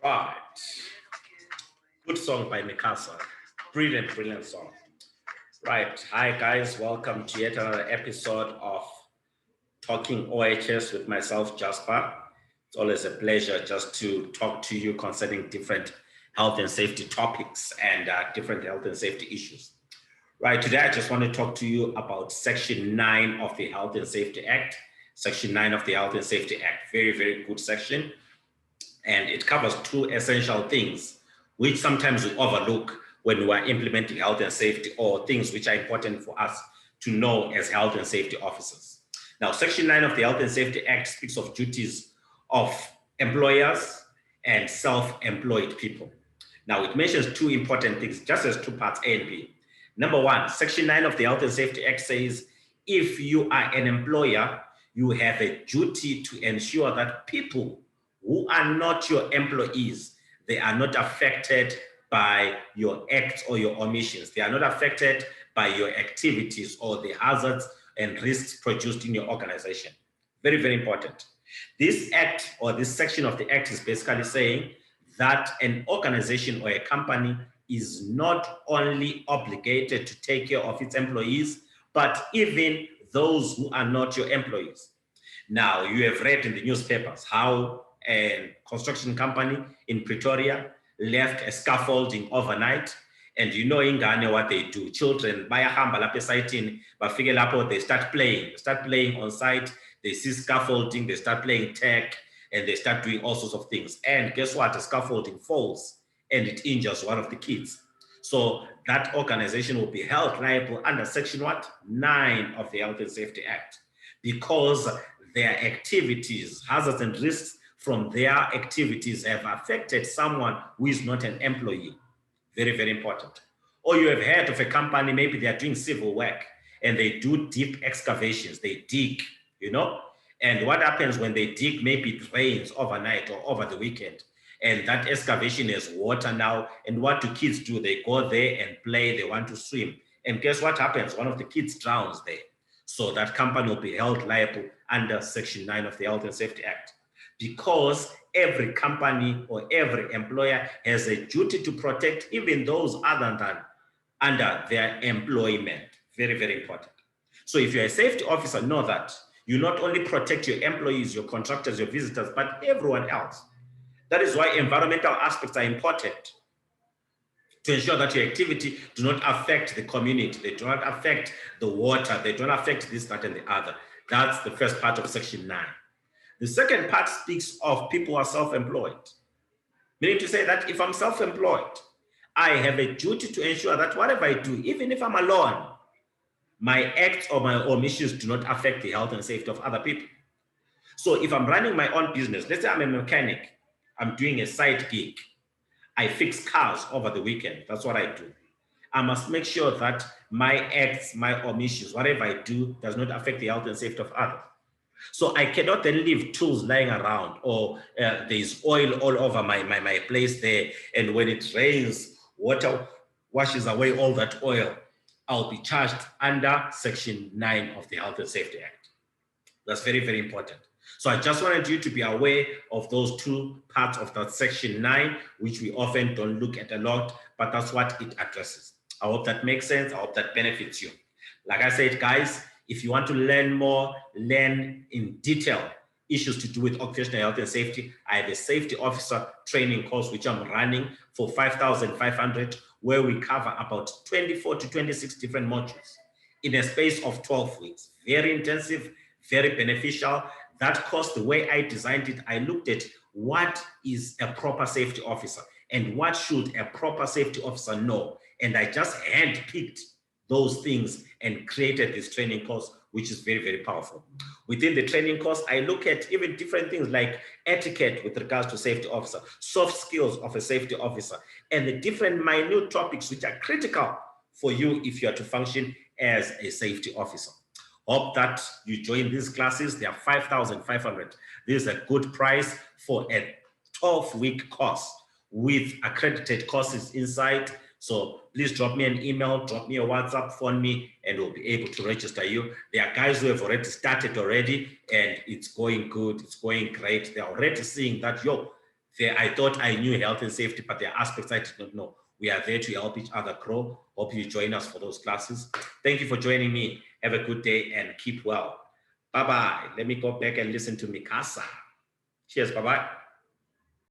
Right. Good song by Mikasa. Brilliant, brilliant song. Right. Hi, guys. Welcome to yet another episode of Talking OHS with myself, Jasper. It's always a pleasure just to talk to you concerning different health and safety topics and different health and safety issues. Right. Today, I just want to talk to you about Section 9 of the Health and Safety Act. Section 9 of the Health and Safety Act. Very, very good section. And it covers two essential things which sometimes we overlook when we are implementing health and safety, or things which are important for us to know as health and safety officers. Now, Section 9 of the Health and Safety Act speaks of duties of employers and self-employed people. Now, it mentions two important things, just as two parts, A and B. Number one, Section 9 of the Health and Safety Act says, if you are an employer, you have a duty to ensure that people who are not your employees, they are not affected by your acts or your omissions. They are not affected by your activities or the hazards and risks produced in your organization. Very, very important. This act, or this section of the act, is basically saying that an organization or a company is not only obligated to take care of its employees, but even those who are not your employees. Now, you have read in the newspapers how a construction company in Pretoria left a scaffolding overnight, and you know ingane what they do. Children bayahamba lapha esayitini bafike lapho, they start playing on site. They see scaffolding, they start playing tag, and they start doing all sorts of things. And guess what? The scaffolding falls and it injures one of the kids. So that organization will be held liable under Section 9 of the Health and Safety Act, because their activities, hazards and risks from their activities have affected someone who is not an employee. Very, very important. Or you have heard of a company, maybe they are doing civil work and they do deep excavations, they dig, and what happens when they dig? Maybe it rains overnight or over the weekend, and that excavation has water now, and what do kids do? They go there and play, they want to swim, and guess what happens? One of the kids drowns there. So that company will be held liable under Section 9 of the Health and Safety Act, because every company or every employer has a duty to protect even those other than under their employment. Very, very important. So if you're a safety officer, know that you not only protect your employees, your contractors, your visitors, but everyone else. That is why environmental aspects are important, to ensure that your activity do not affect the community, they do not affect the water, they don't affect this, that, and the other. That's the first part of Section 9. The second part speaks of people who are self-employed, meaning to say that if I'm self-employed, I have a duty to ensure that whatever I do, even if I'm alone, my acts or my omissions do not affect the health and safety of other people. So if I'm running my own business, let's say I'm a mechanic, I'm doing a side gig, I fix cars over the weekend, that's what I do. I must make sure that my acts, my omissions, whatever I do, does not affect the health and safety of others. So I cannot then leave tools lying around, or there's oil all over my place there, and when it rains, water washes away all that oil. I'll be charged under Section 9 of the Health and Safety Act. That's very, very important. So I just wanted you to be aware of those two parts of that Section 9, which we often don't look at a lot, but that's what it addresses. I hope that makes sense. I hope that benefits you. Like I said, guys, if you want to learn more, learn in detail issues to do with occupational health and safety, I have a safety officer training course, which I'm running for 5,500, where we cover about 24 to 26 different modules in a space of 12 weeks. Very intensive, very beneficial. That course, the way I designed it, I looked at what is a proper safety officer and what should a proper safety officer know. And I just handpicked those things and created this training course, which is very, very powerful. Within the training course, I look at even different things like etiquette with regards to safety officer, soft skills of a safety officer, and the different minute topics which are critical for you if you are to function as a safety officer. Hope that you join these classes. They are 5,500. This is a good price for a 12-week course with accredited courses inside. So please drop me an email, drop me a WhatsApp, phone me, and we'll be able to register you. There are guys who have already started already, and it's going good, it's going great. They're already seeing that, I thought I knew health and safety, but there are aspects I did not know. We are there to help each other grow. Hope you join us for those classes. Thank you for joining me. Have a good day and keep well. Bye-bye. Let me go back and listen to Mikasa. Cheers. Bye-bye.